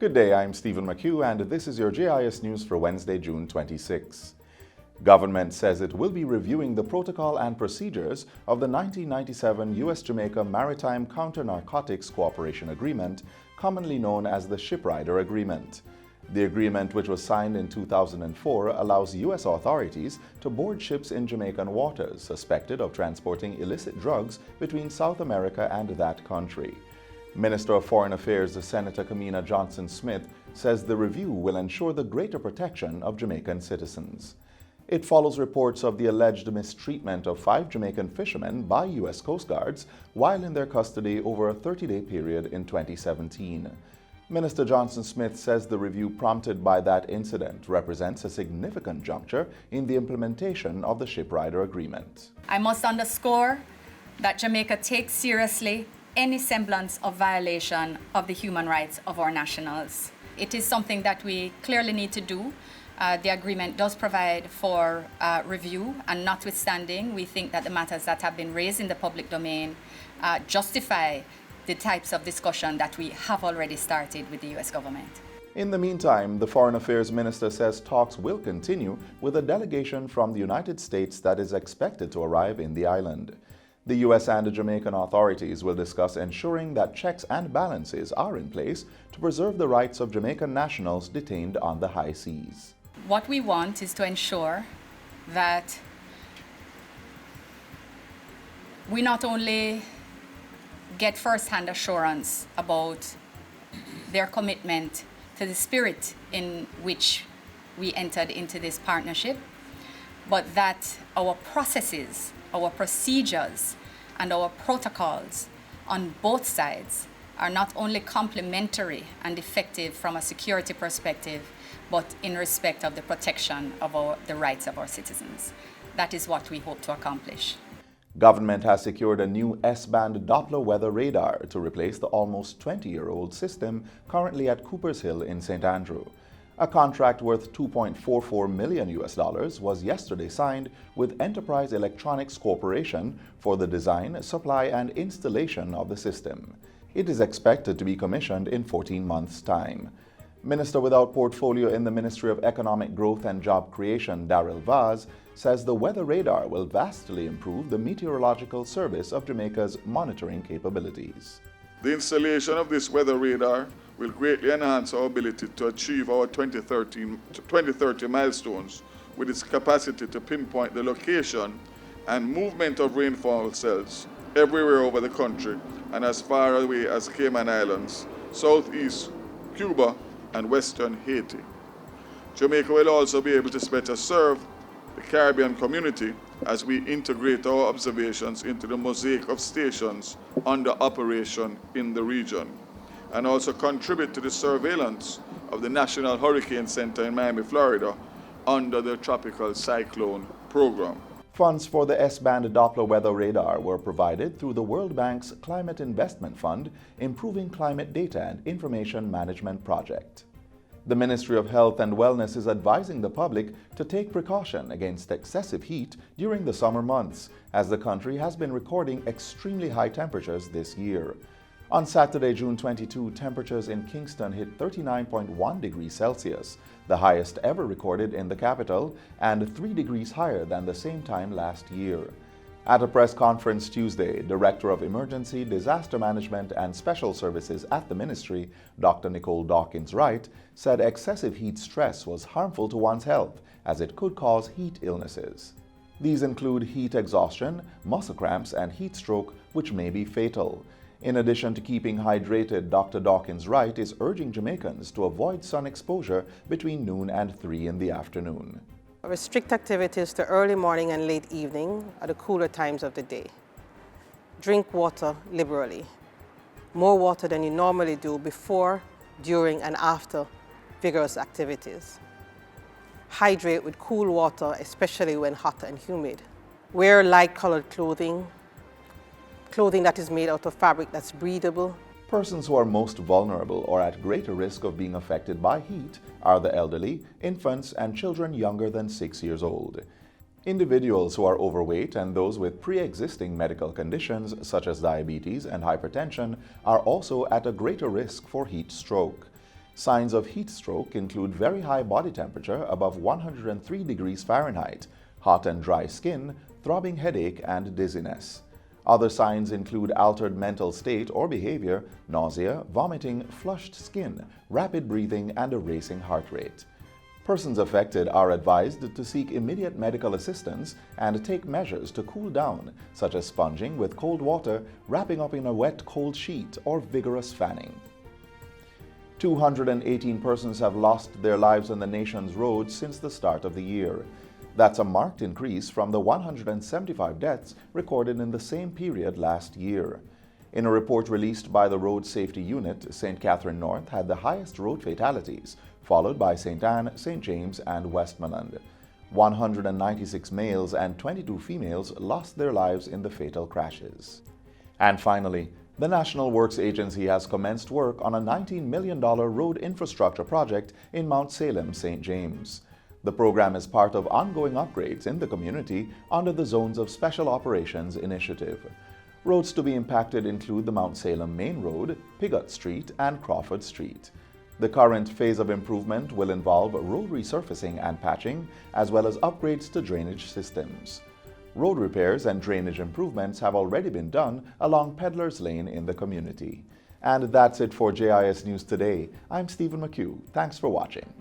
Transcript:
Good day, I'm Stephen McHugh and this is your JIS News for Wednesday, June 26. Government says it will be reviewing the protocol and procedures of the 1997 US-Jamaica Maritime Counter-Narcotics Cooperation Agreement, commonly known as the Shiprider Agreement. The agreement, which was signed in 2004, allows U.S. authorities to board ships in Jamaican waters suspected of transporting illicit drugs between South America and that country. Minister of Foreign Affairs Senator Kamina Johnson-Smith says the review will ensure the greater protection of Jamaican citizens. It follows reports of the alleged mistreatment of 5 Jamaican fishermen by U.S. Coast Guards while in their custody over a 30-day period in 2017. Minister Johnson-Smith says the review prompted by that incident represents a significant juncture in the implementation of the Shiprider Agreement. I must underscore that Jamaica takes seriously any semblance of violation of the human rights of our nationals. It is something that we clearly need to do. The agreement does provide for review, and notwithstanding, we think that the matters that have been raised in the public domain justify the types of discussion that we have already started with the U.S. government. In the meantime, the Foreign Affairs Minister says talks will continue with a delegation from the United States that is expected to arrive in the island. The U.S. and the Jamaican authorities will discuss ensuring that checks and balances are in place to preserve the rights of Jamaican nationals detained on the high seas. What we want is to ensure that we not only get first-hand assurance about their commitment to the spirit in which we entered into this partnership, but that our processes, our procedures, and our protocols on both sides are not only complementary and effective from a security perspective, but in respect of the protection of the rights of our citizens. That is what we hope to accomplish. Government has secured a new S-band Doppler Weather Radar to replace the almost 20-year-old system currently at Coopers Hill in St. Andrew. A contract worth $2.44 million was yesterday signed with Enterprise Electronics Corporation for the design, supply, and installation of the system. It is expected to be commissioned in 14 months' time. Minister without portfolio in the Ministry of Economic Growth and Job Creation, Darrell Vaz, says the weather radar will vastly improve the meteorological service of Jamaica's monitoring capabilities. The installation of this weather radar will greatly enhance our ability to achieve our 2030 milestones with its capacity to pinpoint the location and movement of rainfall cells everywhere over the country and as far away as Cayman Islands, southeast Cuba, and western Haiti. Jamaica will also be able to better serve the Caribbean community as we integrate our observations into the mosaic of stations under operation in the region, and also contribute to the surveillance of the National Hurricane Center in Miami, Florida, under the Tropical Cyclone Program. Funds for the S-band Doppler Weather Radar were provided through the World Bank's Climate Investment Fund, Improving Climate Data and Information Management Project. The Ministry of Health and Wellness is advising the public to take precaution against excessive heat during the summer months, as the country has been recording extremely high temperatures this year. On Saturday, June 22, temperatures in Kingston hit 39.1 degrees Celsius, the highest ever recorded in the capital, and 3 degrees higher than the same time last year. At a press conference Tuesday, Director of Emergency, Disaster Management and Special Services at the Ministry, Dr. Nicole Dawkins-Wright, said excessive heat stress was harmful to one's health as it could cause heat illnesses. These include heat exhaustion, muscle cramps, and heat stroke, which may be fatal. In addition to keeping hydrated, Dr. Dawkins-Wright is urging Jamaicans to avoid sun exposure between noon and 3 in the afternoon. Restrict activities to early morning and late evening at the cooler times of the day. Drink water liberally. More water than you normally do before, during, and after vigorous activities. Hydrate with cool water, especially when hot and humid. Wear light-colored clothing that is made out of fabric that's breathable. Persons who are most vulnerable or at greater risk of being affected by heat are the elderly, infants, and children younger than 6 years old. Individuals who are overweight and those with pre-existing medical conditions such as diabetes and hypertension are also at a greater risk for heat stroke. Signs of heat stroke include very high body temperature above 103 degrees Fahrenheit, hot and dry skin, throbbing headache, and dizziness. Other signs include altered mental state or behavior, nausea, vomiting, flushed skin, rapid breathing, and a racing heart rate. Persons affected are advised to seek immediate medical assistance and take measures to cool down, such as sponging with cold water, wrapping up in a wet, cold sheet, or vigorous fanning. 218 persons have lost their lives on the nation's roads since the start of the year. That's a marked increase from the 175 deaths recorded in the same period last year. In a report released by the Road Safety Unit, St. Catherine North had the highest road fatalities, followed by St. Anne, St. James, and Westmoreland. 196 males and 22 females lost their lives in the fatal crashes. And finally, the National Works Agency has commenced work on a $19 million road infrastructure project in Mount Salem, St. James. The program is part of ongoing upgrades in the community under the Zones of Special Operations initiative. Roads to be impacted include the Mount Salem Main Road, Piggott Street, and Crawford Street. The current phase of improvement will involve road resurfacing and patching, as well as upgrades to drainage systems. Road repairs and drainage improvements have already been done along Peddler's Lane in the community. And that's it for JIS News Today. I'm Stephen McHugh. Thanks for watching.